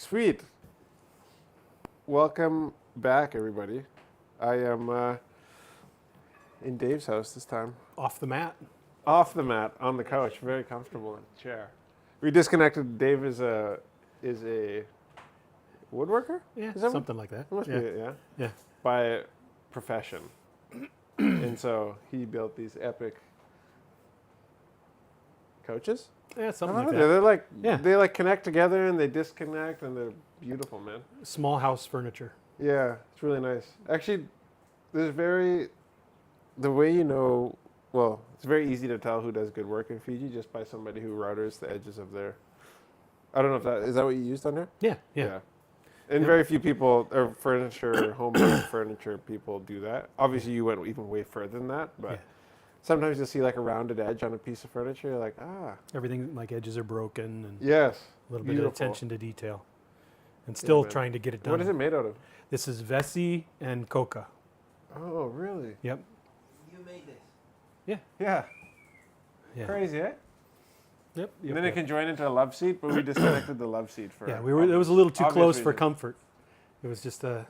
Sweet. Welcome back, everybody. I am in Dave's house this time. Off the mat. Off the mat, on the couch, very comfortable in the chair. We disconnected. Dave is a woodworker? Yeah, Is that something like that. It must yeah. be, yeah. Yeah. By profession. And so he built these epic couches. Yeah, I something love like it. that. They're like Yeah. they like connect together and they disconnect and they're beautiful, man. Small house furniture. Yeah, it's really nice. Actually, the way you know, well, it's very easy to tell who does good work in Fiji just by somebody who routers the edges of their, I don't know is that what you used on there? Yeah. And very few people, or furniture, home furniture people do that. Obviously, you went even way further than that, but Yeah. sometimes you'll see like a rounded edge on a piece of furniture, you're like, Everything like edges are broken and yes, a little bit beautiful. of attention to detail. And still man. trying to get it done. What is it made out of? This is Vesi and Coca. Oh, really? Yep. You made this. Yeah. Yeah. Crazy, eh? Yep. And then it can join into a love seat, but we disconnected the love seat for. Yeah, it was a little too obvious close for reasons. comfort. It was just a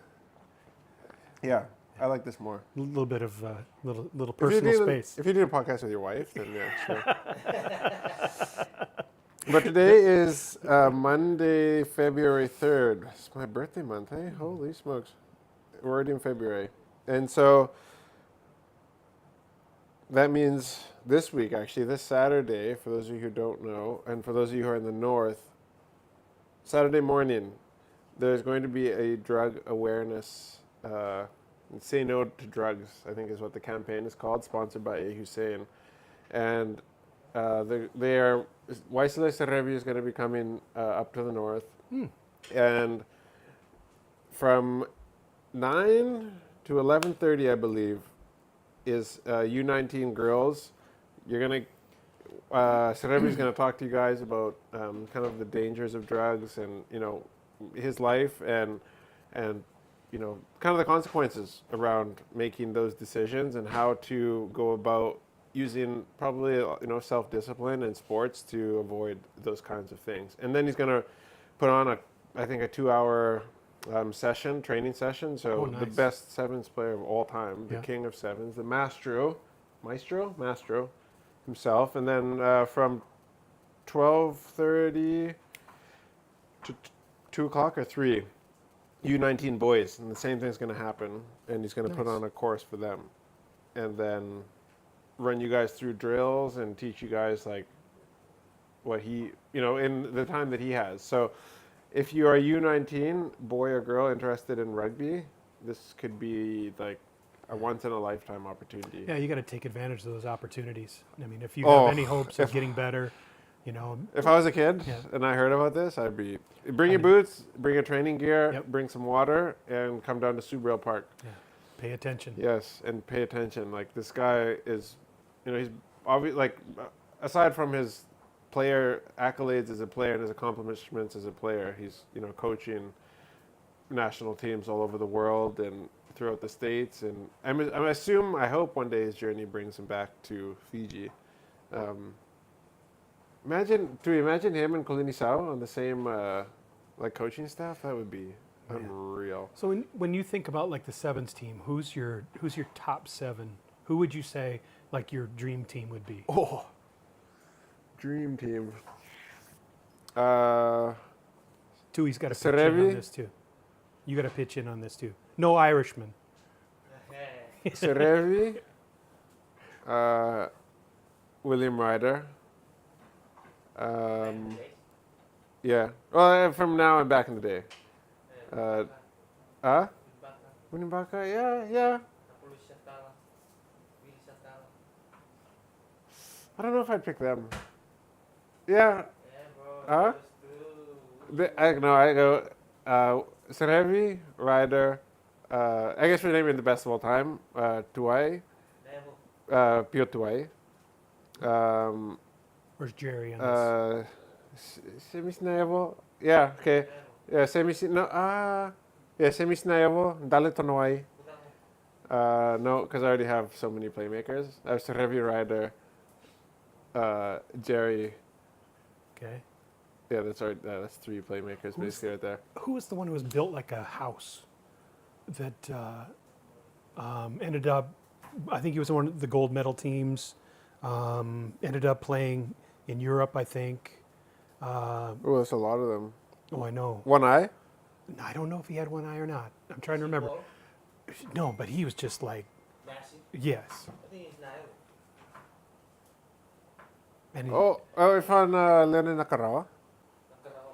Yeah, I like this more. little bit of little If you personal do- space. If you do a podcast with your wife, then yeah, sure. But today is Monday, February 3rd. It's my birthday month, hey? Holy smokes. We're already in February. And so that means this week, actually, this Saturday, for those of you who don't know, and for those of you who are in the north, Saturday morning, there's going to be a drug awareness, Say No to Drugs, I think is what the campaign is called, sponsored by A. Hussein. And they are, Waisile Serevi is going to be coming up to the north. And from 9 to 11:30, I believe, is U19 girls. You're going to, Serevi is going to talk to you guys about kind of the dangers of drugs and, you know, his life and you know, kind of the consequences around making those decisions and how to go about using probably, you know, self-discipline and sports to avoid those kinds of things. And then he's going to put on I think a 2-hour training session. So nice. the best sevens player of all time, the Yeah. king of sevens, the maestro himself. And then from 12:30 to 2 o'clock or 3, U19 boys, and the same thing's going to happen, and he's going to put Nice. on a course for them, and then run you guys through drills and teach you guys like what he, you know, in the time that he has. So if you are a U19 boy or girl interested in rugby, this could be like a once in a lifetime opportunity. Yeah, you got to take advantage of those opportunities. I mean, if you Oh, have any hopes of getting better, you know, If I was a kid Yeah. and I heard about this, I'd be bring your boots, bring your training gear, Yep. bring some water, and come down to Subrail Park. pay attention. Yes, and pay attention. Like this guy is, you know, he's obviously like, aside from his player accolades as a player and his accomplishments as a player, he's, you know, coaching national teams all over the world and throughout the states. And I hope one day his journey brings him back to Fiji. Imagine him and Kolini Sao on the same like coaching staff. That would be unreal. So when you think about like the sevens team, who's your top 7? Who would you say like your dream team would be? Oh, dream team. Tui's got to pitch in Serevi? on this too. You got to pitch in on this too. No Irishman. Serevi, William Ryder. Yeah. Well, from now and back in the day. William Baka? Yeah. I don't know if I'd pick them. Yeah. Huh? I go Serevi, Ryder. I guess we're naming the best of all time. Tuai, Pio Tuai. Where's Jerry on this? Semisnaevo. Yeah, okay. Yeah, Semisnaevo, Dale Tonoai. No, because I already have so many playmakers. I have Serevi, Ryder, Jerry, Okay. Yeah, that's right. That's 3 playmakers basically right there. Who was the one who was built like a house that ended up? I think he was one of the gold medal teams. Ended up playing in Europe, I think. Oh, there's a lot of them. Oh, I know. One eye? I don't know if he had one eye or not. I'm trying to remember. No, but he was just like, Massive. yes. I think he's now. And he, We found Lennon Nakarawa.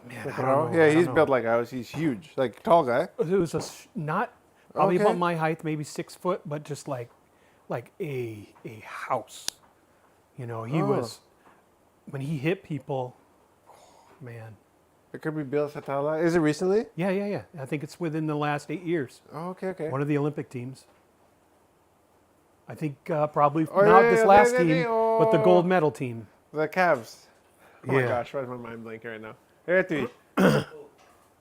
man, I don't Nakarawa? know, Yeah, I don't he's know. built like ours. He's huge, like tall guy. It was not probably Okay. about my height, maybe 6 foot, but just like a house. You know, he was when he hit people. Man, It could be Bill Satala. Is it recently? yeah. I think it's within the last 8 years. Oh, okay. One of the Olympic teams. I think probably Oh, not yeah, this yeah, last yeah, team, yeah, but the oh. gold medal team. The Cavs. Oh my Yeah. gosh, why is my mind blanking right now? Here, Tui.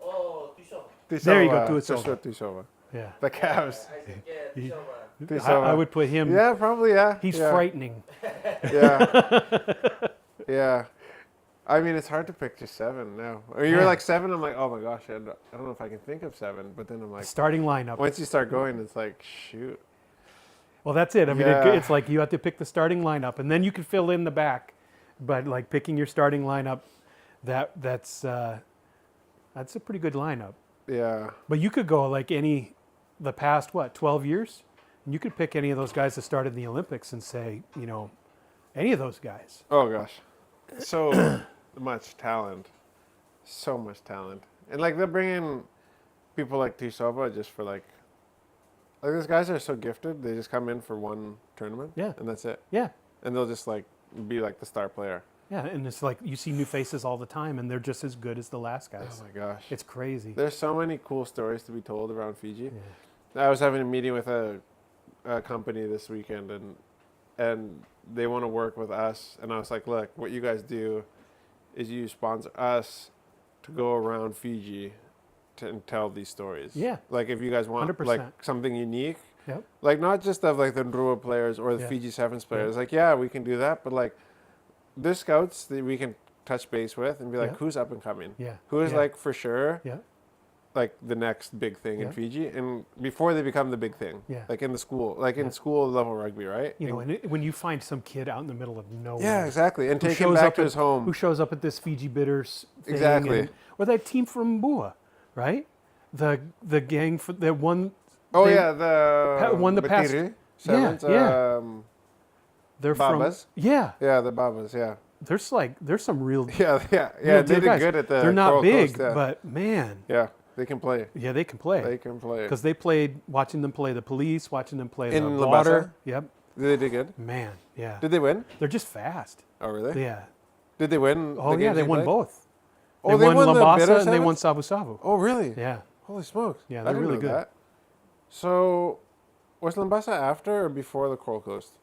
Oh, Tuchel. There you go, Tuisova. Tuisova. Joshua Tuisova. Yeah, The Cavs. Yeah, Tuchel. I would put him. Yeah, probably, yeah. He's yeah. frightening. Yeah. Yeah. I mean, it's hard to picture 7 now. Or you were Yeah. like 7, I'm like, oh my gosh, I don't know if I can think of 7. But then I'm like, Starting lineup. once you start going, it's like, shoot. Well, that's it. I mean, Yeah. it's like you have to pick the starting lineup, and then you can fill in the back. But like picking your starting lineup, that's a pretty good lineup. Yeah. But you could go like the past 12 years, and you could pick any of those guys that started in the Olympics and say, you know, any of those guys. Oh gosh. So much talent. So much talent. And like they'll bring in people like Tuisova just for like these guys are so gifted, they just come in for one tournament. Yeah. And that's it. Yeah. And they'll just like be like the star player. Yeah, and it's like you see new faces all the time, and they're just as good as the last Oh guys. my gosh. It's crazy. There's so many cool stories to be told around Fiji. Yeah. I was having a meeting with a company this weekend, and they want to work with us. And I was like, look, what you guys do is you sponsor us to go around Fiji and tell these stories. Yeah. Like if you guys want 100%. like something unique, Yep. like not just of like the Ndrua players or the Yeah. Fiji Sevens players. Like yeah, we can do that, but like there's scouts that we can touch base with and be like, Yeah. who's up and coming? Yeah. Who is Yeah. like for sure Yeah. like the next big thing in Yeah. Fiji, and before they become the big thing, Yeah. like in the school, like Yeah. in school level rugby, right? You know, and when you find some kid out in the middle of nowhere, Yeah, exactly, and who take him shows back up to at- his home. who shows up at this Fiji Bitters thing, Exactly. or that team from Mbua, right? The gang for that one. Oh they- yeah, the won the past- Batiri Sevens, yeah. They're Babas. from. Yeah, Yeah, the Babas. Yeah, there's some real. yeah. real They deal did guys. good at the. They're not Coral big, Coast, yeah. but man, yeah, they can play. yeah, they can play. They can play. Because they played, watching them play the police, watching them play In the Labasa? water. Yep. They did good. Man, yeah. Did they win? They're just fast. Oh really? Yeah. Did they win? Oh the yeah, games they won played? both. Oh, they won the Lambasa Bitter and they won Sevens? Savu Savu. Oh really? Yeah. Holy smokes! Yeah, I they're didn't really know good. that. So, was Lambasa after or before the Coral Coast?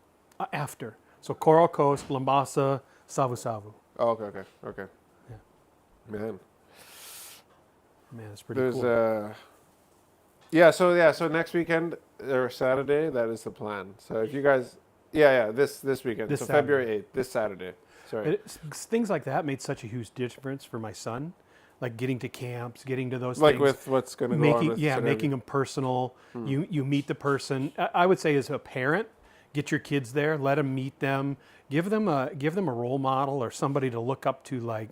After. So Coral Coast, Lambasa, Savu Savu. Oh, okay. Yeah. Man, Man, it's pretty there's cool. so next weekend or Saturday, that is the plan. So if you guys, this weekend, This so Saturday. February 8th, this Saturday. Sorry. Things like that made such a huge difference for my son. Like getting to camps, getting to those Like things. with what's going to go on making with making them personal. You meet the person. I would say as a parent, get your kids there, let them meet them, give them a role model or somebody to look up to. Like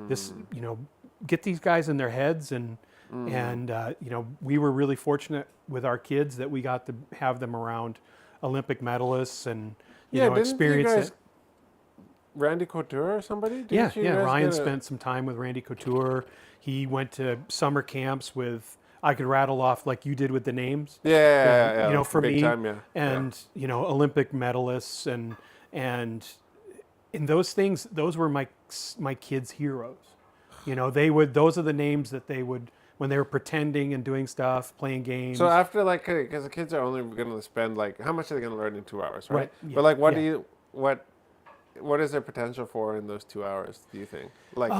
this, you know, get these guys in their heads and you know, we were really fortunate with our kids that we got to have them around Olympic medalists and you know didn't experience you guys, it. Randy Couture or somebody? Yeah, Didn't you yeah. guys Ryan get a- spent some time with Randy Couture. He went to summer camps with. I could rattle off like you did with the names. Yeah, You know, for big me, time, yeah. and you know, Olympic medalists and in those things, those were my kids' heroes. You know, those are the names that they would when they were pretending and doing stuff, playing games. So after like, because the kids are only going to spend like, how much are they going to learn in 2 hours, right? Right, yeah, But like, what yeah. do you what is their potential for in those 2 hours? Do you think? Like,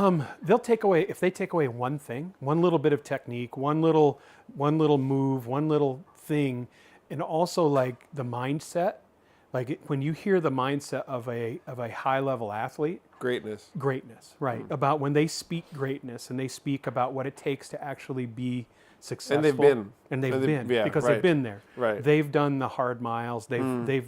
They'll take away if they take away one thing, one little bit of technique, one little move, one little thing, and also like the mindset. Like when you hear the mindset of a high level athlete, Greatness. greatness, right? About when they speak greatness and they speak about what it takes to actually be successful. And they've been. And they've And they- been yeah, because right. they've been there. Right. They've done the hard miles. They've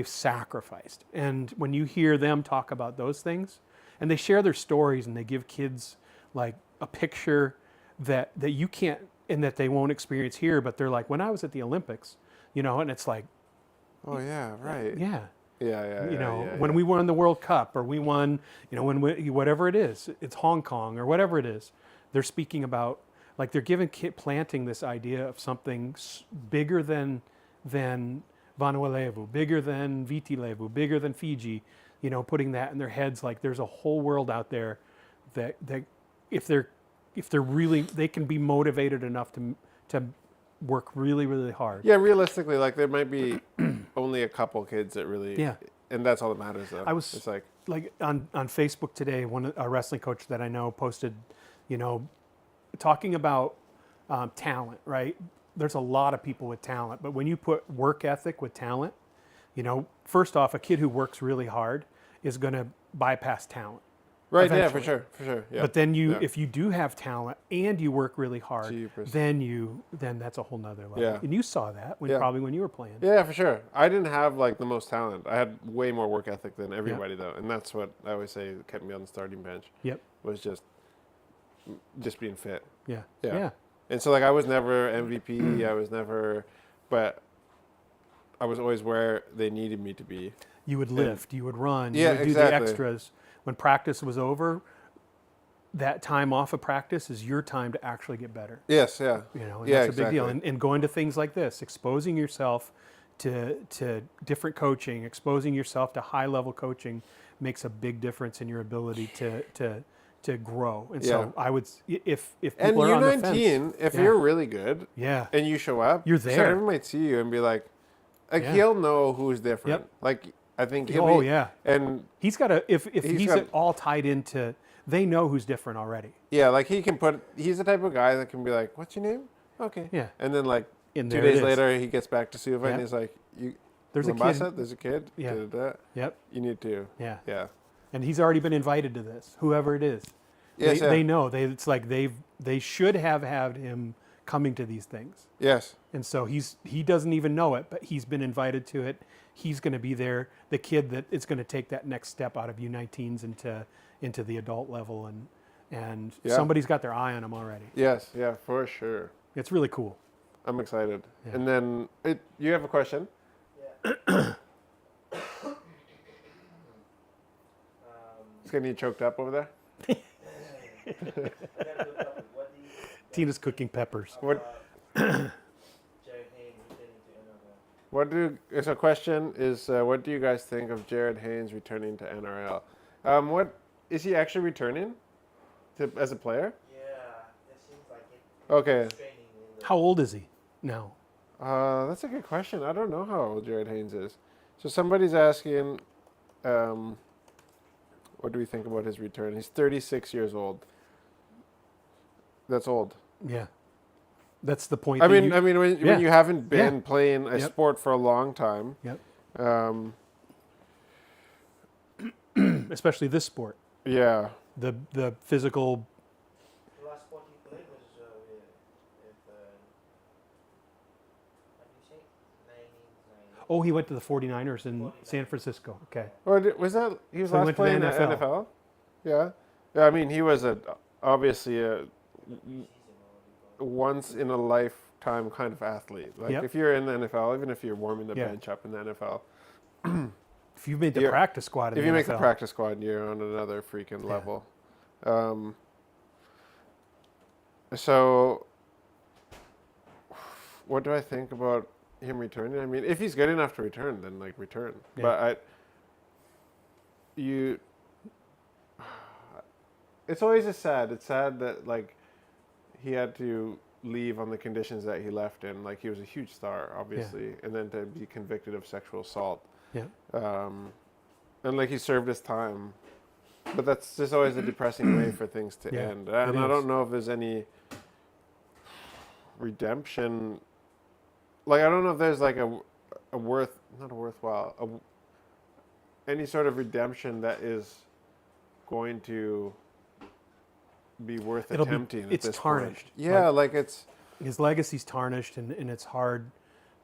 sacrificed. And when you hear them talk about those things, and they share their stories and they give kids like a picture that you can't and that they won't experience here, but they're like, when I was at the Olympics, and it's like, Oh yeah, right. yeah. Yeah. When we won the World Cup or we won, when whatever it is, it's Hong Kong or whatever it is, they're speaking about, like they're planting this idea of something bigger than Vanuatu, bigger than Viti Levu, bigger than Fiji, putting that in their heads, like there's a whole world out there that if they're really, they can be motivated enough to work really, really hard. Yeah, realistically, like there might be only a couple kids that really. Yeah. And that's all that matters, though. It's like on Facebook today, a wrestling coach that I know posted, talking about talent, right? There's a lot of people with talent, but when you put work ethic with talent, first off, a kid who works really hard is going to bypass talent. right. Yeah, eventually. for sure. Yeah. But then Yeah. if you do have talent and you work really hard, Jeepers. then that's a whole nother level. Yeah. And you saw that Yeah. probably when you were playing. Yeah, for sure. I didn't have like the most talent. I had way more work ethic than everybody, though, and that's what I always say kept me on the starting bench. Yep. Was just being fit. Yeah. Yeah. Yeah. And so like I was never MVP. I was never, but I was always where they needed me to be. You would lift, you would run, Yeah, you would do exactly. the extras. When practice was over, that time off of practice is your time to actually get better. Yes. Yeah. And Yeah, that's a big deal. exactly. And going to things like this, exposing yourself to different coaching, exposing yourself to high level coaching makes a big difference in your ability to grow. And so I would, if people And are you're on the 19. fence, If yeah. you're really good, Yeah. and you show up, You're there. Someone might see you and be like Yeah. he'll know who's different. Yep. Like I think. Oh, yeah. And He's got to, if he's got- all tied into, they know who's different already. yeah, like he's the type of guy that can be like, "What's your name?" Okay. Yeah. And then like And 2 there it days is. later, he gets back to Suva Yep. and he's like, There's a kid. Mombasa, there's a kid. Yeah. Da-da-da. Yep. You need to. Yeah. Yeah. And he's already been invited to this, whoever it is. Yes. They know. It's like they should have had him coming to these things. Yes. And so he doesn't even know it, but he's been invited to it. He's going to be there, the kid that is going to take that next step out of U19s into the adult level, and Yeah. somebody's got their eye on him already. Yes. Yeah. For sure. It's really cool. I'm excited. Yeah. And then you have a question? Yeah. It's getting you choked up over there. I got a good topic. What do you think Tina's cooking peppers. What? about Jared Haynes returning to NFL? So question is, what do you guys think of Jared Haynes returning to NRL? What is he actually returning as a player? Yeah, it seems like it. Okay. He's training in the How old is he now? That's a good question. I don't know how old Jared Haynes is. So somebody's asking, what do we think about his return? He's 36 years old. That's old. Yeah. That's the point. I that mean, when Yeah. you haven't been Yeah. playing a Yep. sport for a long time, Yep. um, Especially this sport. yeah, The physical. The last sport he played was with what do you say? 1990. Oh, he went to the 49ers in San Francisco. Okay. or was that he was So he last went to the playing in the NFL. NFL? Yeah, yeah. I mean, he was obviously a once in a lifetime kind of athlete. Like Yep. if you're in the NFL, even if you're warming the Yeah. bench up in the NFL, If you made the You're- practice squad in if the you make the NFL, practice squad, you're on another freaking Yeah. level. So, what do I think about him returning? I mean, if he's good enough to return, then like return. Yeah. But it's always just sad. It's sad that like he had to leave on the conditions that he left in. Like he was a huge star, obviously, and then to be convicted of sexual assault. Yeah. And like he served his time, but that's just always a depressing way for things to Yeah, end. it And I is. don't know if there's any redemption. Like I don't know if there's like a worth not a worthwhile, any sort of redemption that is going to be worth attempting at it's this tarnished. point. Yeah, Like, it's his legacy's tarnished, and it's hard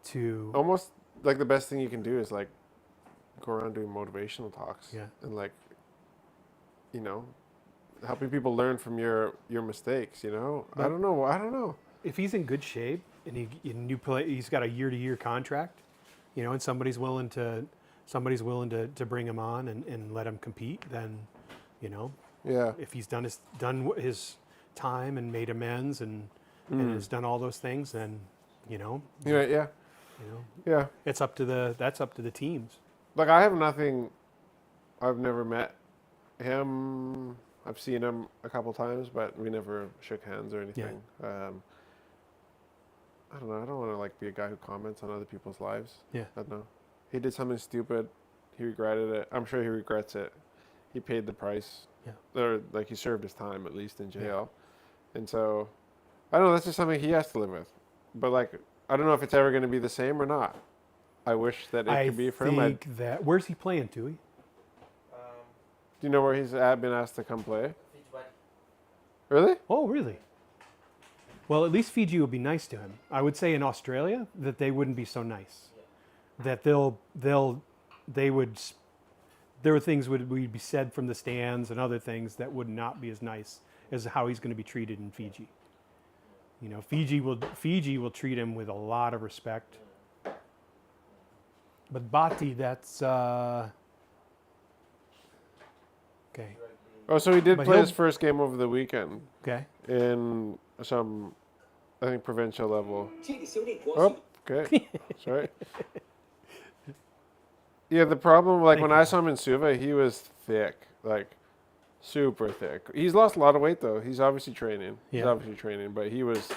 to. almost like the best thing you can do is like go around doing motivational talks. Yeah. And like, helping people learn from your mistakes. But- I don't know. If he's in good shape and he's got a year-to-year contract, and somebody's willing to bring him on and let him compete, then, Yeah. if he's done his time and made amends and has done all those things, then, Yeah. Yeah. that's up to the teams. Like I have nothing. I've never met him. I've seen him a couple times, but we never shook hands or anything. I don't know. I don't want to like be a guy who comments on other people's lives. Yeah. I don't know. He did something stupid. He regretted it. I'm sure he regrets it. He paid the price. Yeah. Or like he served his time at least in jail. And so, I don't know. That's just something he has to live with. But like, I don't know if it's ever going to be the same or not. I wish that it could be for him. I Do think that. Where's he playing, Tui? you know where he's been asked to come play? Fiji, Bati. Really? Oh, really? Well, at least Fiji would be nice to him. I would say in Australia that they wouldn't be so nice. That there were things would be said from the stands and other things that would not be as nice as how he's going to be treated in Fiji. Fiji will treat him with a lot of respect. But Bati, that's okay. Oh, so he did But play he'll- his first game over the weekend Okay. in some, I think, provincial level. Oh, okay. Sorry. Yeah, the problem, like Thank when you. I saw him in Suva, he was thick, like super thick. He's lost a lot of weight though. He's obviously training. Yeah. But he was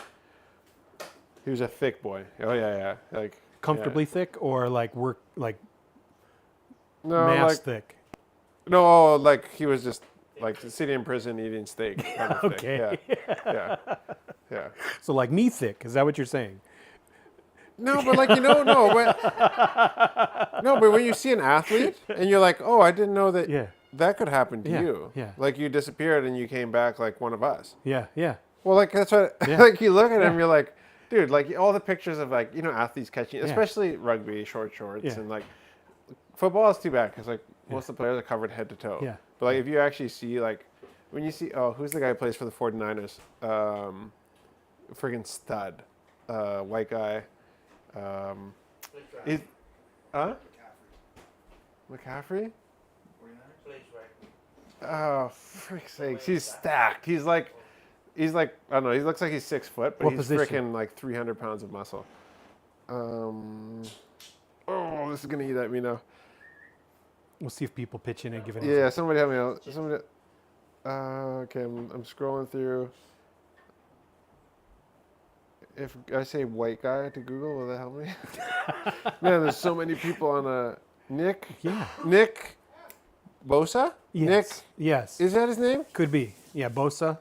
a thick boy. Oh yeah. Like Comfortably thick or like no, mass like thick? no, like he was just like sitting in prison eating steak. Kind of thick. Okay. Yeah. So like me thick, is that what you're saying? No, but like but when you see an athlete and you're like, oh, I didn't know that Yeah. that could happen to Yeah, you. yeah. Like you disappeared and you came back like one of us. Yeah. Well, like that's what Yeah. like you look at him, Yeah. you're like, dude, like all the pictures of like athletes catching, Yeah. especially rugby, short shorts, Yeah. and like football is too bad because like most of the players are covered head to toe. Yeah. But like if you actually see like when you see who's the guy who plays for the 49ers? Friggin' stud, white guy. He's McCaffrey? Plays rugby. Oh, frick's sakes. He's stacked. He's like, I don't know, he looks like he's 6 foot, but What he's position? frickin' like 300 pounds of muscle. Oh, this is going to eat at me now. We'll see if people pitch in and give it. Yeah, somebody help me out. Somebody. Okay, I'm scrolling through. If I say white guy to Google, will that help me? Man, there's so many people on Nick Bosa? Yes. Yes. Is that his name? Could be. Yeah, Bosa.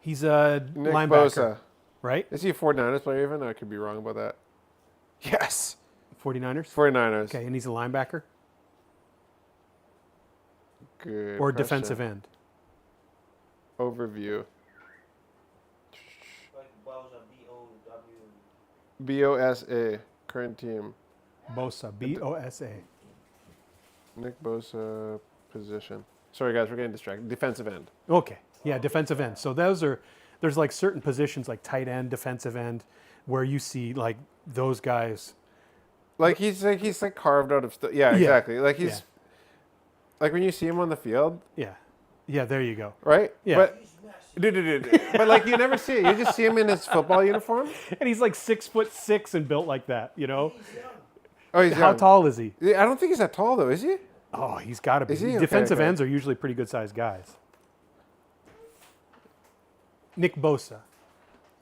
He's a Nick linebacker, Bosa. right? Is he a 49ers player even? I could be wrong about that. Yes. 49ers. 49ers. Okay, and he's a linebacker Good or question. defensive end. Overview. Like Bowser, B-O-W. BOSA. Current team. Bosa. B-O-S-A. Nick Bosa position. Sorry guys, we're getting distracted. Defensive end. Okay. Yeah, defensive end. So there's like certain positions like tight end, defensive end, where you see like those guys. Like he's carved out of yeah, Yeah. exactly. Like he's Yeah. like when you see him on the field, Yeah. Yeah, there you go. right? Yeah. But dude. But like you never see it. You just see him in his football uniform. And he's like 6'6" and built like that, you know? Oh, he's How young. tall is he? Yeah, I don't think he's that tall though, is he? Oh, he's got to be. Is he? Okay, Defensive okay. ends are usually pretty good sized guys. Nick Bosa.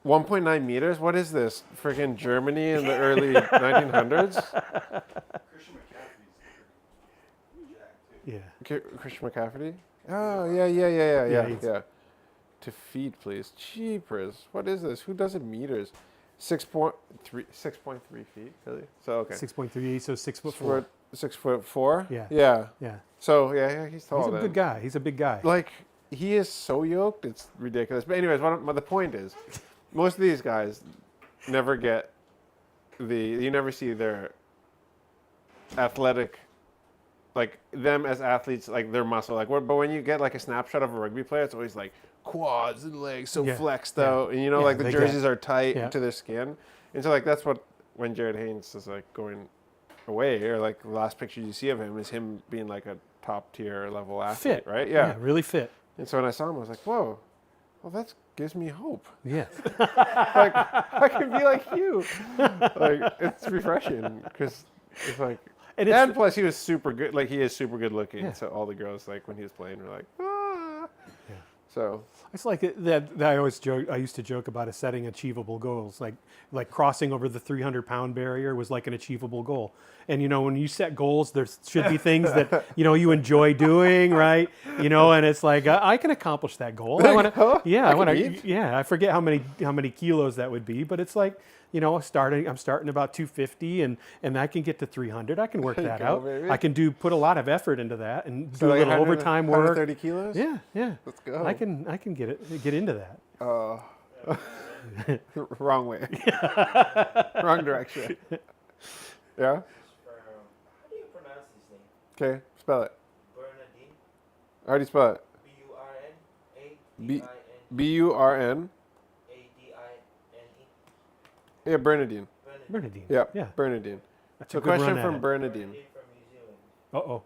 1.9 meters? What is this? Freaking Germany in the early 1900s? Yeah. Christian McCaffrey? Oh, yeah. Yeah, he's- To feet, please. Jeepers. What is this? Who does it meters? 6.3 feet, really. So okay. 6.38, so 6'4". 6'4". Yeah. Yeah. Yeah. So yeah, he's tall. He's a then. good guy. He's a big guy. Like he is so yoked, it's ridiculous. But anyways, the point is, most of these guys never get you never see their athletic, like them as athletes, like their muscle. Like but when you get like a snapshot of a rugby player, it's always like quads and legs so Yeah. flexed Yeah. out, and Yeah, like the they jerseys are tight Yeah. to their skin, and so like that's what when Jared Haynes is like going away, or like the last picture you see of him is him being like a top tier level athlete, Fit. right? Yeah. Really fit. And so when I saw him, I was like, whoa, well that gives me hope. Yeah. Like I can be like you. Like it's refreshing because it's like. And plus, he was super good. Like he is super good looking. Yeah. So all the girls, like when he was playing, were like, ah. Yeah. So It's like that I always joke. I used to joke about is setting achievable goals. Like crossing over the 300-pound barrier was like an achievable goal. And when you set goals, there should be things that you enjoy doing, right? And it's like I can accomplish that goal. I want to. Yeah, I want to. Yeah, I forget how many kilos that would be, but it's like I'm starting about 250, and I can get to 300. I can work that out. Baby. I can put a lot of effort into that and do like a little overtime work. 130 kilos. Yeah, yeah. Let's go. I can get into that. Wrong way. Wrong direction. Yeah. How do you pronounce his name? Okay. Spell it. Bernardine. How do you spell it? B-U-R-N-A-D-I-N. B-U-R-N. A-D-I-N-E. Yeah, Bernardine. Bernardine. Yeah. Yeah. Bernardine. That's So a good run question at from it. Bernardine. Bernardine from New Zealand. Uh-oh.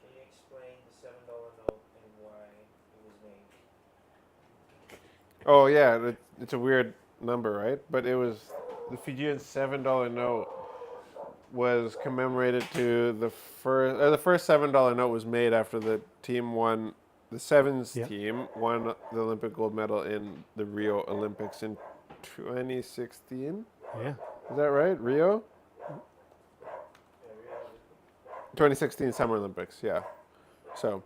Can you explain the $7 note and why it was made? Oh yeah, it's a weird number, right? But it was the Fijian $7 note was commemorated to the first $7 note was made after the team won. The sevens Yep. team won the Olympic gold medal in the Rio Olympics in 2016. Yeah. Is that right? Rio? Yeah, 2016 Summer Olympics, yeah. So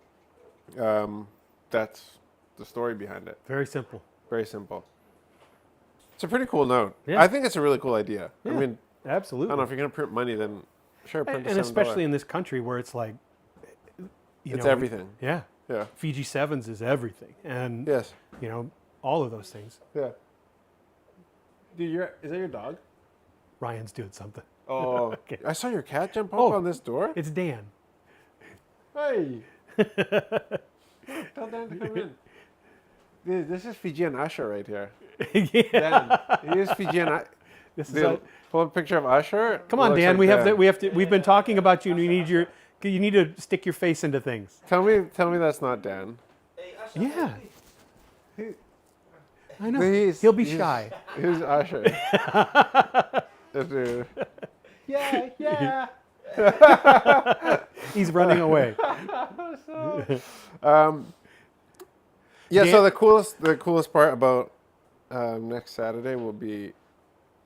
that's the story behind it. Very simple. Very simple. It's a pretty cool note. Yeah. I think it's a really cool idea. Yeah. I mean, I Absolutely. don't know if you're going to print money, then sure, print and the $7. especially in this country where it's like, It's everything. Yeah. Yeah. Fiji Sevens is everything, and Yes. all of those things. Yeah. Dude, is that your dog? Ryan's doing something. Oh, Okay. I saw your cat jump up Oh. on this door. It's Dan. Hey. Tell Dan to come in. Dude, this is Fijian Usher right here. Yeah. Dan, he is Fijian. This is Dude, pull up a picture of Usher. Come on, Looks Dan. like We've been talking about you, and you need to stick your face into things. Tell me that's not Dan. Hey, Asha, Yeah. please. I know. He's- He'll be he's- shy. Who's Usher? Dude. Yeah. He's running away. Yeah. Dan- So the coolest part about next Saturday will be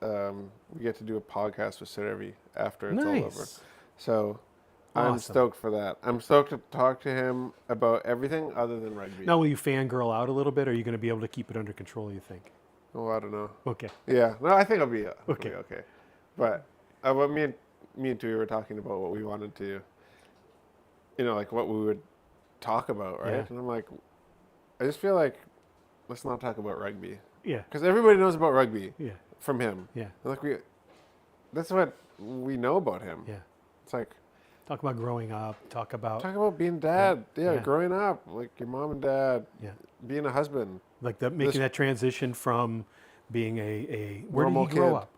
we get to do a podcast with Saravi after it's all over. Nice. So I'm Awesome. stoked for that. I'm stoked to talk to him about everything other than rugby. Now, will you fangirl out a little bit, or are you going to be able to keep it under control, you think? Oh, I don't know. Okay. Yeah. No, I think I'll be Okay. okay. But what me and Tui were talking about what we wanted to, like what we would talk about, right? Yeah. And I'm like, I just feel like let's not talk about rugby Yeah. because everybody knows about rugby Yeah. from him. Yeah. And that's what we know about him. Yeah. It's like Talk about growing up. Talk about talk about being dad. Yeah, Yeah. growing up, like your mom and dad, yeah, being a husband. like making that transition from being a where did he Normal grow kid. up?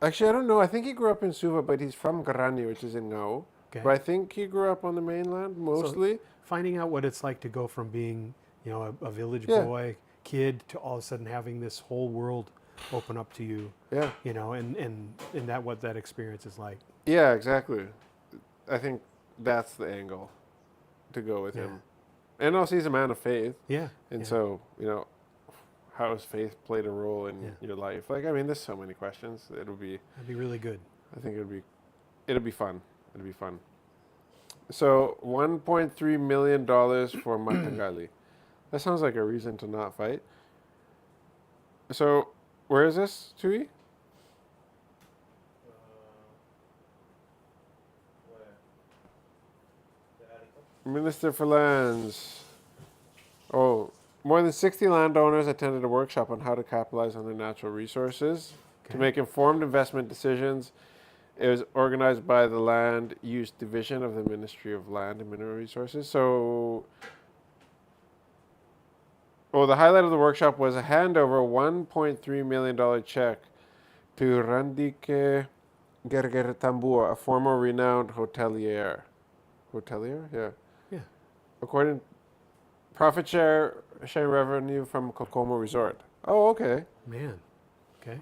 Actually, I don't know. I think he grew up in Suva, but he's from Garani, which is in Ngau. Okay. But I think he grew up on the mainland mostly. Finding out what it's like to go from being a village Yeah. boy kid to all of a sudden having this whole world open up to you. Yeah. And that what that experience is like. Yeah, exactly. I think that's the angle to go with Yeah. him. And also, he's a man of faith. Yeah. And yeah. so, how has faith played a role in Yeah. your life? Like, I mean, there's so many questions. That'd be really good. I think it'll be fun. It'll be fun. So, $1.3 million for Matangali. That sounds like a reason to not fight. So, where is this, Tui? Minister for Lands. Oh, more than 60 landowners attended a workshop on how to capitalize on their natural resources to Okay. make informed investment decisions. It was organized by the Land Use Division of the Ministry of Land and Mineral Resources. So, the highlight of the workshop was a handover $1.3 million check to Randike Gergertambua, a former renowned hotelier. Hotelier? Yeah. Yeah. According profit sharing revenue from Kokomo Resort. Oh, okay. Man. Okay.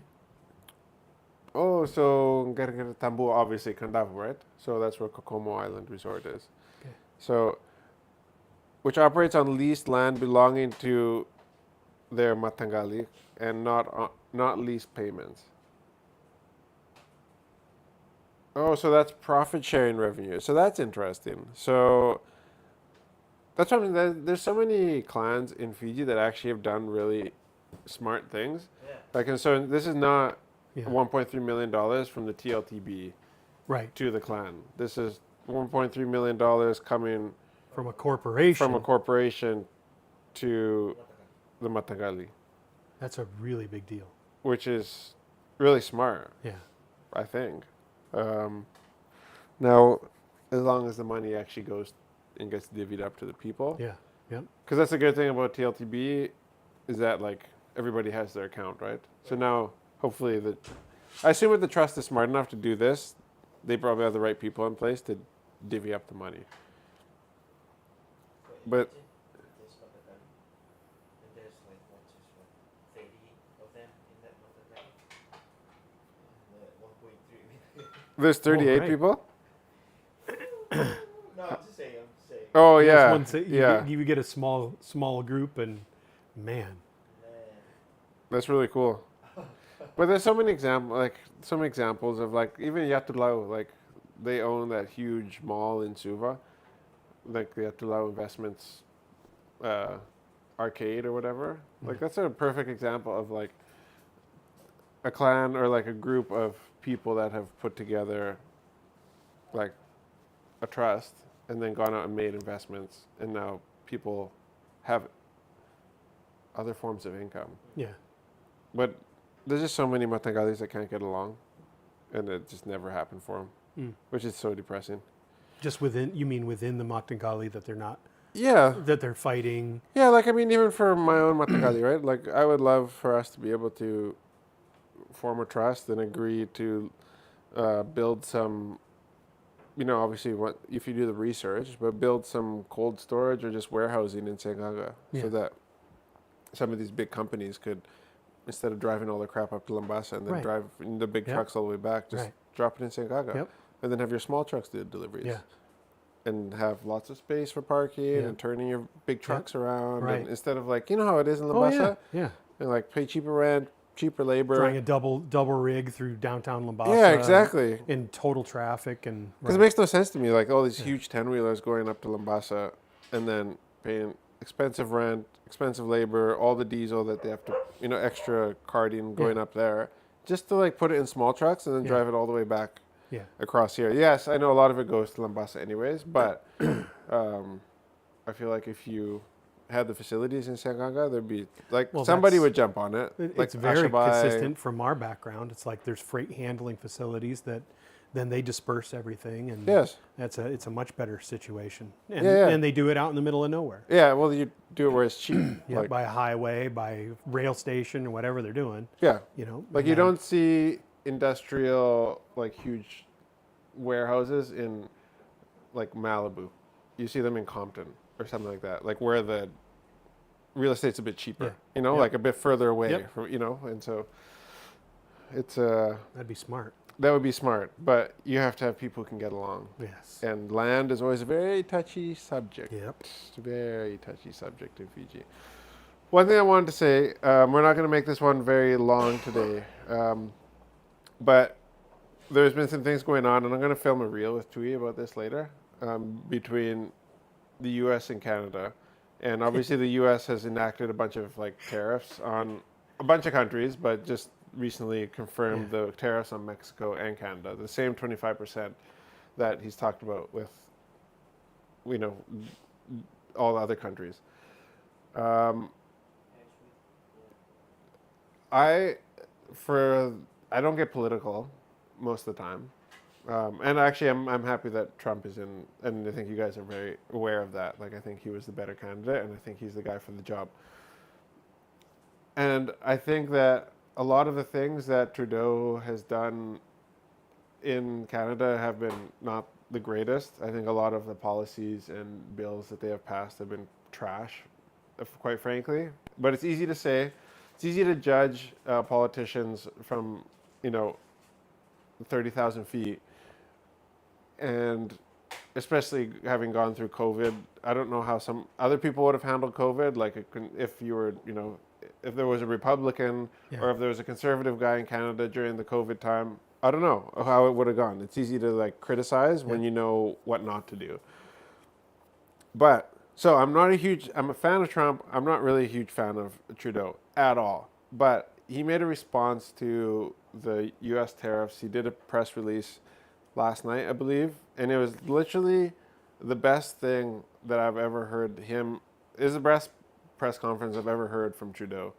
Oh, so Gergertambua, obviously Kandavu, right? So that's where Kokomo Island Resort is. Okay. So, which operates on leased land belonging to their Matangali and not lease payments. Oh, so that's profit sharing revenue. So that's interesting. So that's what I mean. There's so many clans in Fiji that actually have done really smart things. Yeah. Like, and so this is not Yeah. $1.3 million from the TLTB Right. to the clan. This is $1.3 million coming From a corporation. from a corporation to the Matagali, That's a really big deal. which is really smart, Yeah. I think. Now, as long as the money actually goes and gets divvied up to the people. Yeah. Yep. Because that's the good thing about TLTB is that, like, everybody has their account, right? So now, hopefully, I assume if the trust is smart enough to do this, they probably have the right people in place to divvy up the money. But There's Matagali, and there's like what, just what, 30 of them in that Matagali. And 1.3 million. there's 38 right. people? No, I'm just saying. Oh, Yes, yeah. once it- Yeah. You get a small group, and man. Man. That's really cool. But there's so many examples of, like, even Yatulau, like, they own that huge mall in Suva, like the Yatulau Investments arcade or whatever. Like, that's a perfect example of, like, a clan or, like, a group of people that have put together, like, a trust and then gone out and made investments, and now people have other forms of income. Yeah. But there's just so many Matangalis that can't get along, and it just never happened for them, which is so depressing. Just you mean within the Matangali that they're not, Yeah, that they're fighting. yeah. Like, I mean, even for my own Matangali, right? Like, I would love for us to be able to form a trust and agree to build some. Obviously, if you do the research, but build some cold storage or just warehousing in Sengaga, Yeah. so that some of these big companies could, instead of driving all the crap up to Lambasa and then Right. drive in the big Yep. trucks all the way back, just Right. drop it in Sengaga. Yep. And then have your small trucks do the deliveries. Yeah. And have lots of space for parking Yeah. and turning your big trucks around. Right. And instead of, like, how it is in Oh Lambasa, yeah. Yeah. and, like, pay cheaper rent, cheaper labor. Trying a double rig through downtown Lambasa. Yeah, exactly. In total traffic and. Because it makes no sense to me, like, all these huge 10-wheelers going up to Lambasa and then paying expensive rent, expensive labor, all the diesel that they have to, extra carting going up there, just to, like, put it in small trucks and then drive it all the way back Yeah. across here. Yes, I know a lot of it goes to Lambasa anyways, but I feel like if you had the facilities in Sanganga, there'd be, like, Well, somebody that's- would jump on it. Like It's very Ashabai. consistent from our background. It's like there's freight handling facilities that then they disperse everything, and Yes. it's a much better situation. And, Yeah. and they do it out in the middle of nowhere. Yeah, well, you do it where it's cheap. Yeah, like, by a highway, by rail station, or whatever they're doing. yeah. and Like, you then- don't see industrial, like, huge warehouses in, like, Malibu. You see them in Compton or something like that, like, where the real estate's a bit cheaper, Yeah. like a bit further away Yep. from, and so it's That'd be smart. that would be smart, but you have to have people who can get along. Yes. And land is always a very touchy subject. Yep. It's a very touchy subject in Fiji. One thing I wanted to say, we're not going to make this one very long today, but there's been some things going on, and I'm going to film a reel with Tui about this later, between the U.S. and Canada. And obviously the U.S. has enacted a bunch of, like, tariffs on a bunch of countries, but just recently confirmed the tariffs on Mexico and Canada, the same 25% that he's talked about with you know, all the other countries. Um, I for I don't get political most of the time, and actually I'm happy that Trump is in, and I think you guys are very aware of that. Like I think he was the better candidate, and I think he's the guy for the job. And I think that a lot of the things that Trudeau has done in Canada have been not the greatest. I think a lot of the policies and bills that they have passed have been trash, quite frankly. But it's easy to say, it's easy to judge politicians from, 30,000 feet. And especially having gone through COVID, I don't know how some other people would have handled COVID. Like if you were, if there was a Republican or if there was a conservative guy in Canada during the COVID time, I don't know how it would have gone. It's easy to like criticize when you know what not to do. But so I'm a fan of Trump. I'm not really a huge fan of Trudeau at all. But he made a response to the U.S. tariffs. He did a press release last night, I believe, and it was literally the best thing that I've ever heard him. It is the best press conference I've ever heard from Trudeau,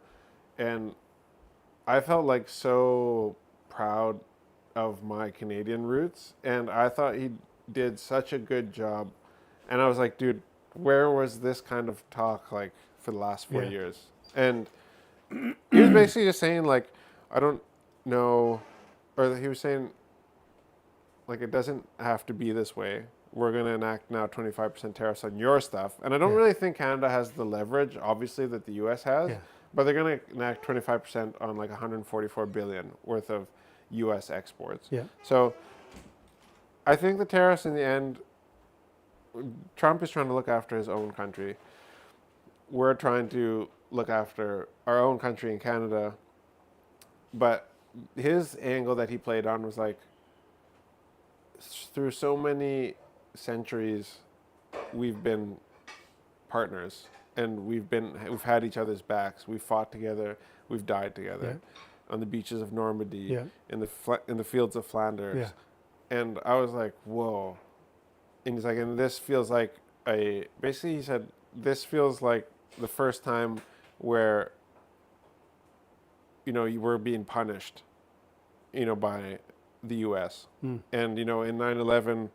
and I felt like so proud of my Canadian roots, and I thought he did such a good job. And I was like, dude, where was this kind of talk like for the last 4 years? And he was basically just saying like, I don't know, or he was saying like it doesn't have to be this way. We're going to enact now 25% tariffs on your stuff. And I don't really think Canada has the leverage, obviously, that the U.S. has. Yeah. But they're going to enact 25% on like 144 billion worth of U.S. exports. Yeah. So I think the tariffs in the end, Trump is trying to look after his own country. We're trying to look after our own country in Canada. But his angle that he played on was like, through so many centuries, we've been partners, and we've had each other's backs. We've fought together. We've died together on the beaches of Normandy, in the fields of Flanders. Yeah. And I was like, whoa. And he's like, and this feels like basically he said, this feels like the first time where, you were being punished, by the U.S. And, in 9/11,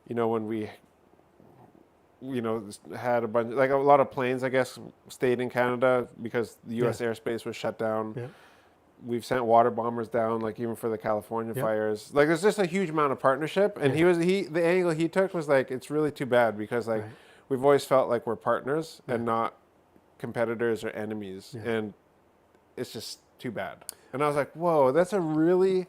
when we, had a bunch, like a lot of planes, I guess, stayed in Canada because the U.S. airspace was shut down. Yeah. We've sent water bombers down, like even for the California fires. Like there's just a huge amount of partnership. And the angle he took was like, it's really too bad because like we've always felt like we're partners and not competitors or enemies. Yeah. And it's just too bad. And I was like, whoa, that's a really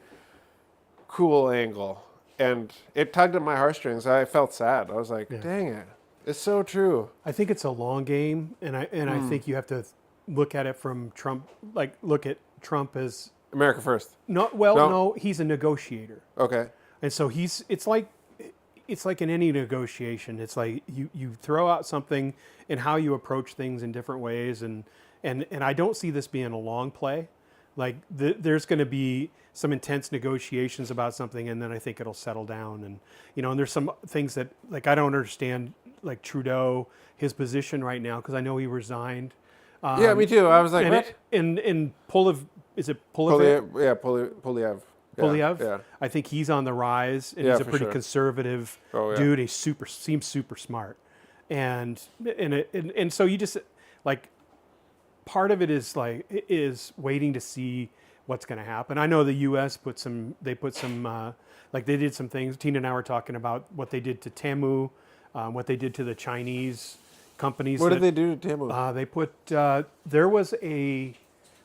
cool angle. And it tugged at my heartstrings. I felt sad. I was like, dang it. It's so true. I think it's a long game, and I think you have to look at it from Trump, like look at Trump as America first. No, he's a negotiator. Okay. And so it's like in any negotiation. It's like you throw out something and how you approach things in different ways, and I don't see this being a long play. Like there's going to be some intense negotiations about something, and then I think it'll settle down. And and there's some things that like I don't understand, like Trudeau, his position right now, because I know he resigned. Yeah, me too. I was like, what? And Pulev, is it Pulev? Pulev. Pulev. Yeah. I think he's on the rise, and he's a pretty conservative dude. He seems super smart, and so you just like. Part of it is waiting to see what's going to happen. I know the U.S. put some like they did some things. Tina and I were talking about what they did to Temu, what they did to the Chinese companies. What did they do to Temu? They put there was an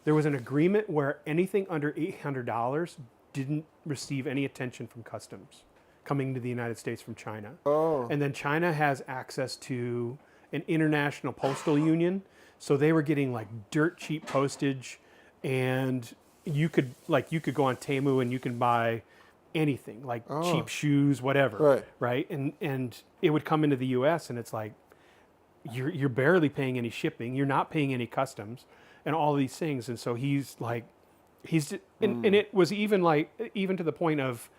agreement where anything under $800 didn't receive any attention from customs coming to the United States from China. Oh. And then China has access to an international postal union. So they were getting like dirt cheap postage, and you could go on Temu and you can buy anything, like cheap shoes, whatever. Right. And it would come into the US, and it's like you're barely paying any shipping, you're not paying any customs and all these things. And so he's and it was even to the point of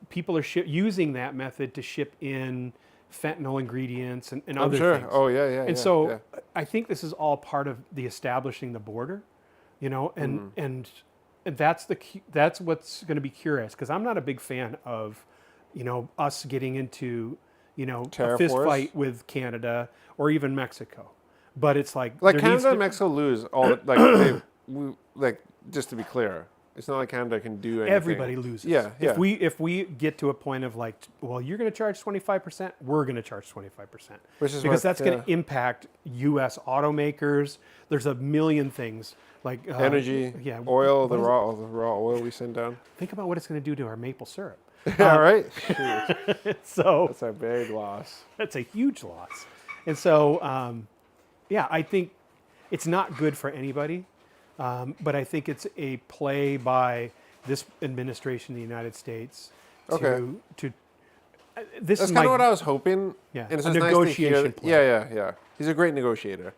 people are using that method to ship in fentanyl ingredients and I'm other sure. things. Oh yeah, yeah. And yeah, so yeah. I think this is all part of the establishing the border, you know, and that's that's what's going to be curious, because I'm not a big fan of, you know, us getting into, you know, a Tariff fist wars? fight with Canada or even Mexico. But it's like Like there needs Canada and to- Mexico lose all like like just to be clear, it's not like Canada can do anything. everybody loses. Yeah, yeah. If we get to a point of like, well, you're going to charge 25%, we're going to charge 25%, Which is because what- that's going yeah. to impact U.S. automakers. There's a million things like Energy, yeah, oil, what the is it? raw oil we send down. Think about what it's going to do to our maple syrup. Yeah, right. Shoot, So that's our big loss. that's a huge loss. And so, yeah, I think it's not good for anybody, but I think it's a play by this administration in the United States to Okay. this That's is kind of my what I was hoping. Yeah, and it's a just nice to hear negotiation that- play. Yeah. He's a great negotiator.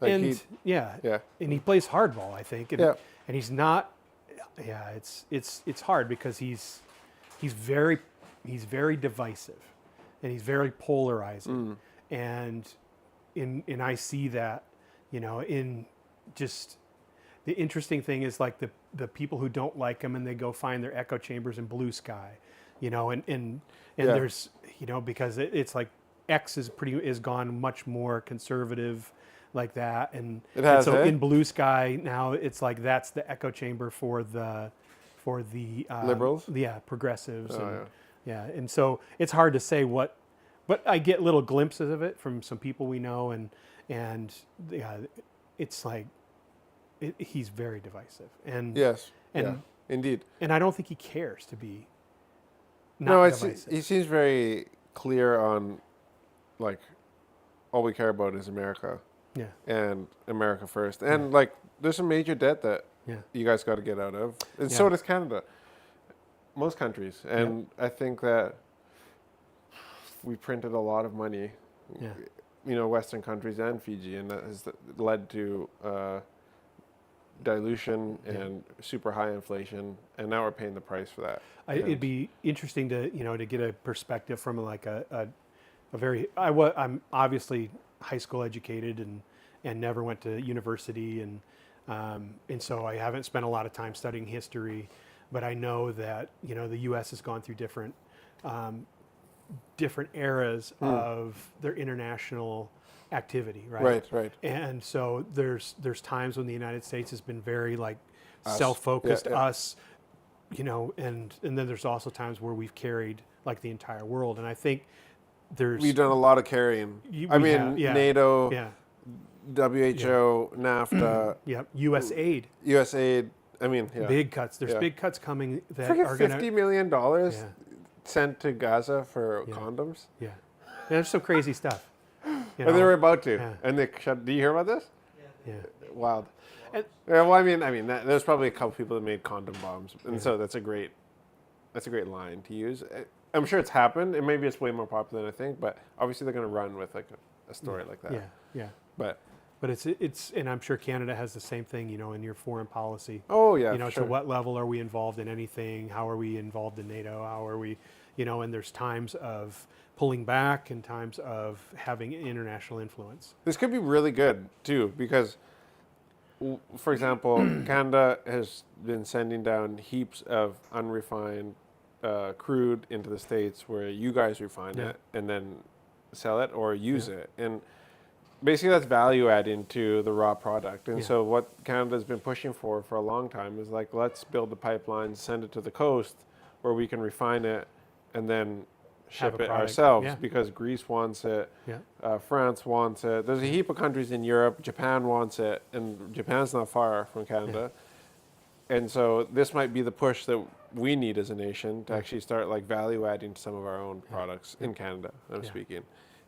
Like and yeah, yeah. and he plays hardball, I think, and, Yeah. and he's not. Yeah, it's hard because he's very divisive, and he's very polarizing, and I see that, you know, in just the interesting thing is like the people who don't like him and they go find their echo chambers in blue sky, you know, and Yeah. there's, you know, because it's like X is gone much more conservative like that, and, It has, and so eh? in blue sky now it's like that's the echo chamber for the Liberals? yeah, progressives, Oh, and yeah, and so it's hard to say what, but I get little glimpses of it from some people we know, and yeah, it's like he's very divisive, and Yes. and yeah. Indeed. and I don't think he cares to be not No, divisive. he seems very clear on, like, all we care about is America Yeah, and America first. And like, there's some major debt that yeah, you guys got to get out of, and Yeah. so does Canada. Most countries, and I think that we printed a lot of money. yeah. You know, Western countries and Fiji, and that has led to dilution and super high inflation, and now we're paying the price for that. It'd be interesting to, you know, to get a perspective from like a very I'm obviously high school educated and never went to university, and so I haven't spent a lot of time studying history, but I know that, you know, the U.S. has gone through different eras of their international activity, right? Right. And so there's times when the United States has been very like Us. self-focused, Yeah. us, you know, and then there's also times where we've carried like the entire world, and I think there's We've done a lot of carrying. You- I we mean, have, yeah. NATO, yeah, WHO, NAFTA, yeah, U.S. aid, USAID. I mean, yeah. big cuts. There's Yeah. big cuts coming that Freaking are $50 gonna, million yeah, sent to Gaza for Yeah. condoms. yeah. There's some crazy stuff. You And they know? were about to, Yeah. and they shut. Do you hear about this? Yeah. Wild. And- Yeah, well, I mean, there's probably a couple people that made condom bombs, and so that's a great line to use. I'm sure it's happened, and maybe it's way more popular than I think. But obviously, they're going to run with like a story like that. Yeah, yeah. But But it's and I'm sure Canada has the same thing, you know, in your foreign policy. oh yeah, You know, for sure. to what level are we involved in anything? How are we involved in NATO? How are we, you know, and there's times of pulling back and times of having international influence. This could be really good too, because, for example, Canada has been sending down heaps of unrefined crude into the States, where you guys refine Yeah. it and then sell it or use it, and basically that's value add into the raw product. And Yeah. so what Canada's been pushing for a long time is like, let's build the pipelines, send it to the coast where we can refine it and then Have ship a it product. ourselves, Yeah. because Greece wants it. Yeah. France wants it. There's a heap of countries in Europe. Japan wants it, and Japan's not far from Canada. And so this might be the push that we need as a nation to actually start like value adding to some of our own products in Canada. I'm Yeah. speaking,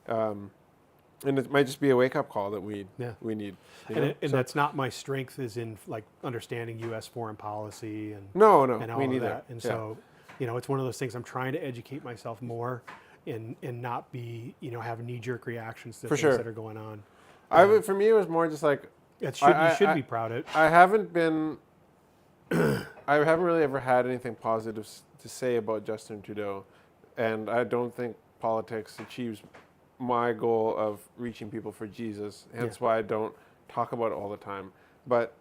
and it might just be a wake up call that we Yeah. need. you And, know? and So- that's not my strength, is in like understanding U.S. foreign policy and no, and all me of neither. that. And Yeah. so, you know, it's one of those things I'm trying to educate myself more and not be, you know, have knee-jerk reactions to For things sure. that are going on. For me, it was more just like It should, I- you should I- be proud of it. I haven't been. I haven't really ever had anything positive to say about Justin Trudeau, and I don't think politics achieves my goal of reaching people for Jesus. Hence why I don't talk about it all the time. But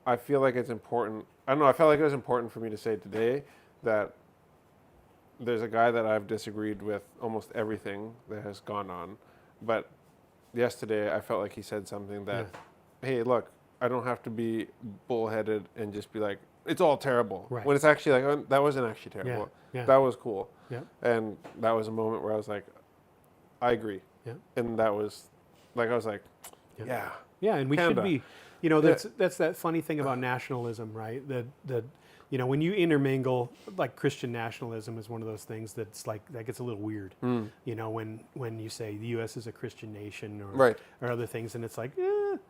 I feel like it's important. I don't know. I felt like it was important for me to say today that there's a guy that I've disagreed with almost everything that has gone on. But yesterday, I felt like he said something that, hey, look, I don't have to be bullheaded and just be like, it's all terrible. Right. When it's actually like, oh, that wasn't actually terrible. Yeah. That was cool. Yeah. And that was a moment where I was like, I agree. Yeah. And that was, like, I was like, Yeah, and we Canada. should be, that's that funny thing about nationalism, right? That when you intermingle, like Christian nationalism is one of those things that's like, that gets a little weird, when you say the U.S. is a Christian nation or other things, and it's like,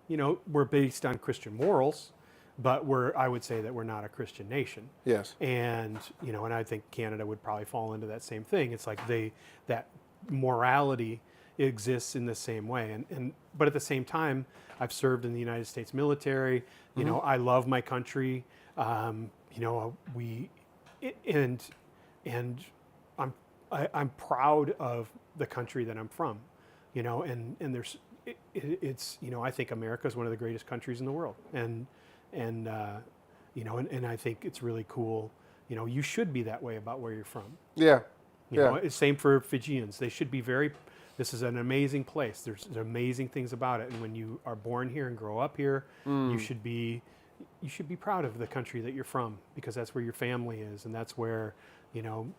we're based on Christian morals, but I would say that we're not a Christian nation. yes. And, and I think Canada would probably fall into that same thing. It's like that morality exists in the same way. But at the same time, I've served in the United States military. I love my country. I'm proud of the country that I'm from, and it's I think America is one of the greatest countries in the world. And I think it's really cool. You should be that way about where you're from. Yeah. It's same for Fijians. They should be this is an amazing place. There's amazing things about it. And when you are born here and grow up here, you should be proud of the country that you're from, because that's where your family is, and that's where,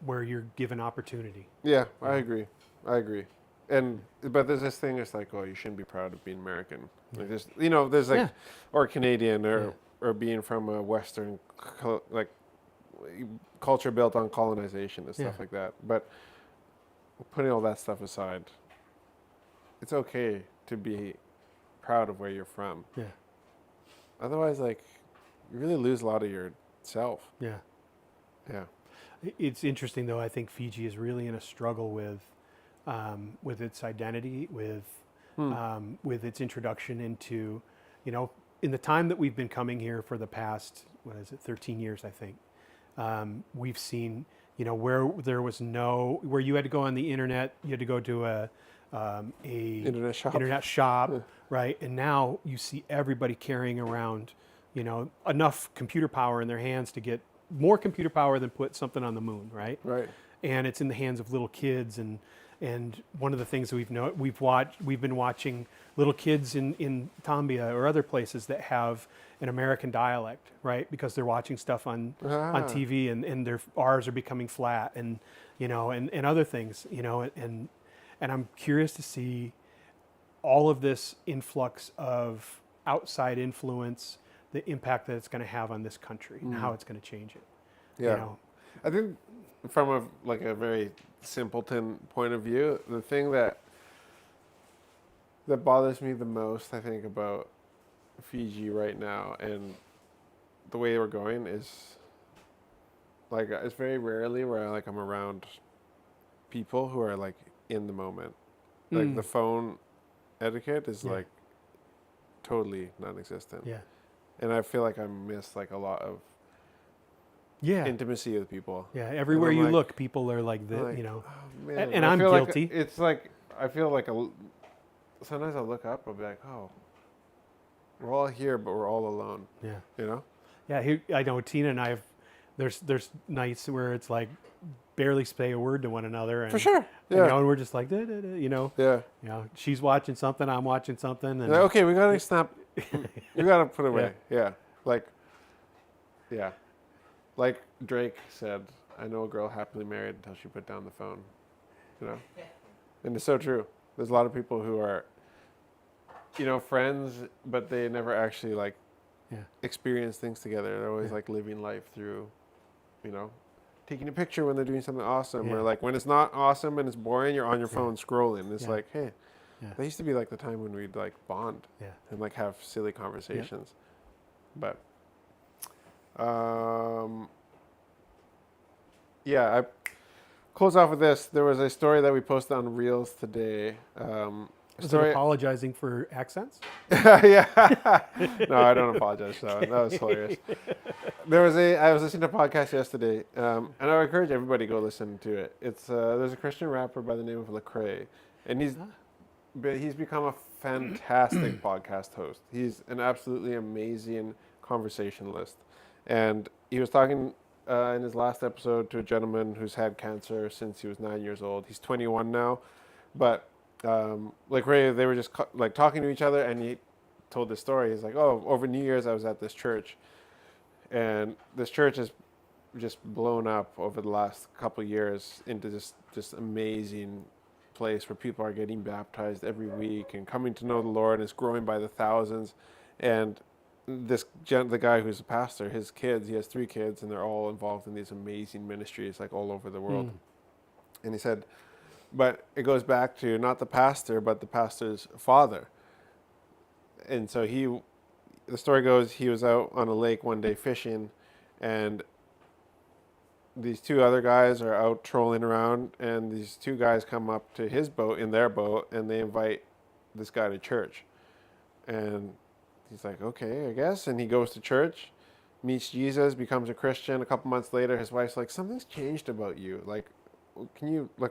where you're given opportunity. Yeah, I agree. But there's this thing, it's like, oh, you shouldn't be proud of being American. Like there's like, or Canadian, or being from a Western, culture built on colonization and stuff like that. But putting all that stuff aside, it's okay to be proud of where you're from. Yeah. Otherwise, like, you really lose a lot of yourself. Yeah. Yeah. It's interesting, though. I think Fiji is really in a struggle with its identity, with its introduction into, in the time that we've been coming here for the past, 13 years, I think. We've seen, where there was where you had to go on the internet, you had to go to a internet shop, right? And now you see everybody carrying around, enough computer power in their hands to get more computer power than put something on the moon, right? Right. And it's in the hands of little kids, and one of the things we've been watching little kids in Tambia or other places that have an American dialect, right? Because they're watching stuff on TV, and their R's are becoming flat, and and other things, and I'm curious to see all of this influx of outside influence, the impact that it's going to have on this country, and how it's going to change it. Yeah. I think from a very simpleton point of view, the thing that bothers me the most, I think, about Fiji right now and the way we're going is, like, it's very rarely where I'm around people who are like in the moment. Like the phone etiquette is like totally non-existent. Yeah. And I feel like I miss like a lot of intimacy with people. Yeah, everywhere you look, people are like that, Oh, man. and I'm guilty. It's like, I feel like sometimes I look up, I'll be like, oh, we're all here, but we're all alone. Yeah. Yeah, I know Tina and I there's nights where it's like barely say a word to one another. And, for sure. Yeah. And we're just like, Yeah. She's watching something, I'm watching something. And like, okay, we gotta snap. We gotta put it away. Yeah. Like Drake said, I know a girl happily married until she put down the phone. And it's so true. There's a lot of people who are, friends, but they never actually experience things together. They're always living life through, taking a picture when they're doing something awesome, or like when it's not awesome and it's boring, you're on your phone scrolling. It's like, hey, that used to be like the time when we'd bond and have silly conversations. But I close off with this. There was a story that we posted on Reels today. Is it story. apologizing for accents? Yeah. No, I don't apologize. So that was hilarious. I was listening to a podcast yesterday, and I would encourage everybody to go listen to it. It's there's a Christian rapper by the name of Lecrae, and he's become a fantastic podcast host. He's an absolutely amazing conversationalist, and he was talking in his last episode to a gentleman who's had cancer since he was 9 years old. He's 21 now, but Lecrae, they were just like talking to each other, and he told this story. He's like, "Oh, over New Year's, I was at this church, and this church has just blown up over the last couple of years into this just amazing place where people are getting baptized every week and coming to know the Lord, and it's growing by the thousands." And the guy who's a pastor, his kids, he has 3 kids, and they're all involved in these amazing ministries like all over the world. And he said, but it goes back to not the pastor, but the pastor's father. And so the story goes, he was out on a lake one day fishing, and these 2 other guys are out trolling around, and these 2 guys come up to his boat, in their boat, and they invite this guy to church. And he's like, okay, I guess. And he goes to church, meets Jesus, becomes a Christian. A couple months later, his wife's like, something's changed about you. Like,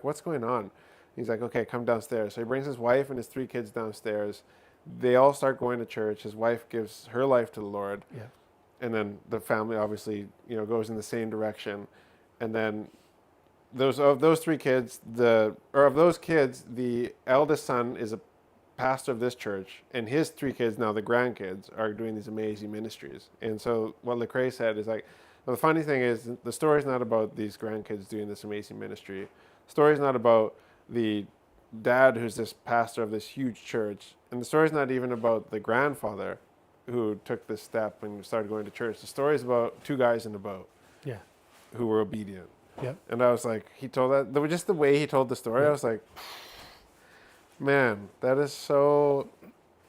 what's going on? He's like, okay, come downstairs. So he brings his wife and his 3 kids downstairs. They all start going to church. His wife gives her life to the Lord. Yeah. And then the family obviously, goes in the same direction. And then of those 3 kids, the eldest son is a pastor of this church, and his 3 kids, now the grandkids, are doing these amazing ministries. And so what Lecrae said is like, well, the funny thing is, the story's not about these grandkids doing this amazing ministry. The story's not about the dad who's this pastor of this huge church. And the story's not even about the grandfather who took this step and started going to church. The story's about 2 guys in a boat who were obedient. Yep. And I was like, just the way he told the story, I was like, man, that is so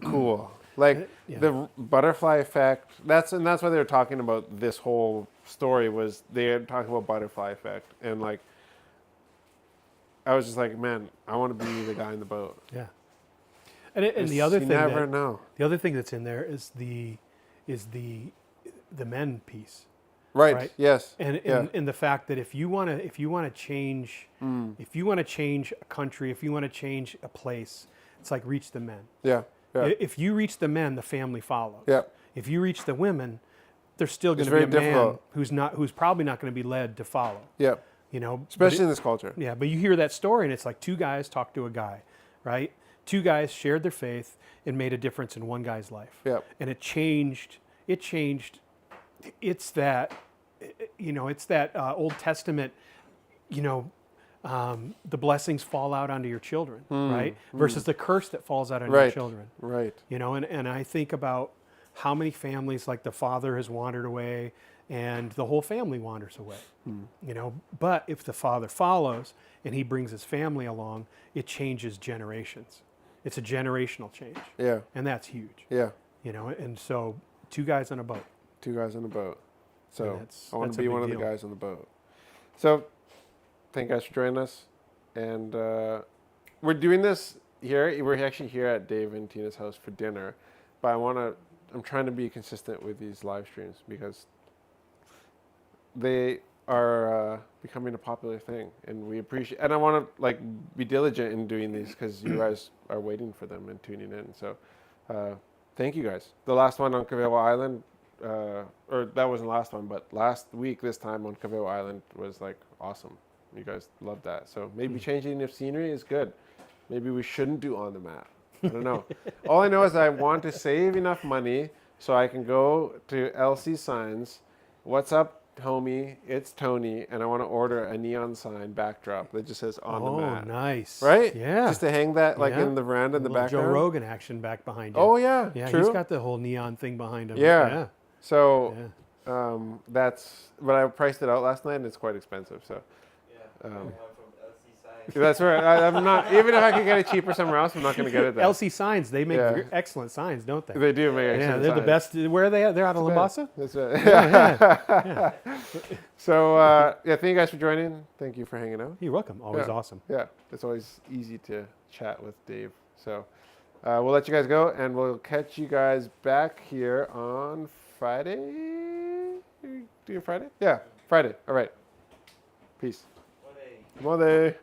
cool. Like the butterfly effect. That's why they were talking about this whole story, was they were talking about butterfly effect. And like, I was just like, man, I want to be the guy in the boat. Yeah. And the other thing, you never know. The other thing that's in there is the men piece. Right. Yes. And the fact that if you want to change a country, if you want to change a place, it's like reach the men. Yeah. If you reach the men, the family follows. Yeah. If you reach the women, there's still going to be a man who's probably not going to be led to follow. Yeah. Especially in this culture. Yeah, but you hear that story, and it's like 2 guys talk to a guy, right? 2 guys shared their faith and made a difference in one guy's life. Yeah. And it changed. It's that, Old Testament, the blessings fall out onto your children, right? Versus the curse that falls out on your children. Right. And I think about how many families, like the father has wandered away and the whole family wanders away, but if the father follows and he brings his family along, it changes generations. It's a generational change. Yeah. And that's huge. Yeah. And so 2 guys on a boat. 2 guys on a boat. So I want that's to be one of the guys on the boat. So thank you guys for joining us. And we're doing this here. We're actually here at Dave and Tina's house for dinner. But I'm trying to be consistent with these live streams because they are becoming a popular thing. And we appreciate, and I want to be diligent in doing these because you guys are waiting for them and tuning in. So thank you guys. The last one on Cavell Island, or that wasn't the last one, but last week, this time on Cavell Island was awesome. You guys loved that. So maybe changing of scenery is good. Maybe we shouldn't do on the map. I don't know. All I know is I want to save enough money so I can go to LC Signs. What's up, homie? It's Tony, and I want to order a neon sign backdrop that just says on the map. Oh, nice. Right? Yeah. Just to hang that in the veranda in the background. Joe Rogan action back behind you. Oh, yeah. Yeah, true. he's got the whole neon thing behind him. Yeah. So but I priced it out last night, and it's quite expensive. So. One from LC Signs. That's right. I'm not. Even if I could get it cheaper somewhere else, I'm not going to get it there. LC Signs, they make excellent signs, don't they? They do make excellent signs. signs. They're the best. Where are they at? They're out of Labasa? That's right. So, thank you guys for joining. Thank you for hanging out. You're welcome. Always awesome. Yeah, it's always easy to chat with Dave. So, We'll let you guys go, and we'll catch you guys back here on Friday. Do you Friday? Yeah, Friday. All right. Peace. What a Mode.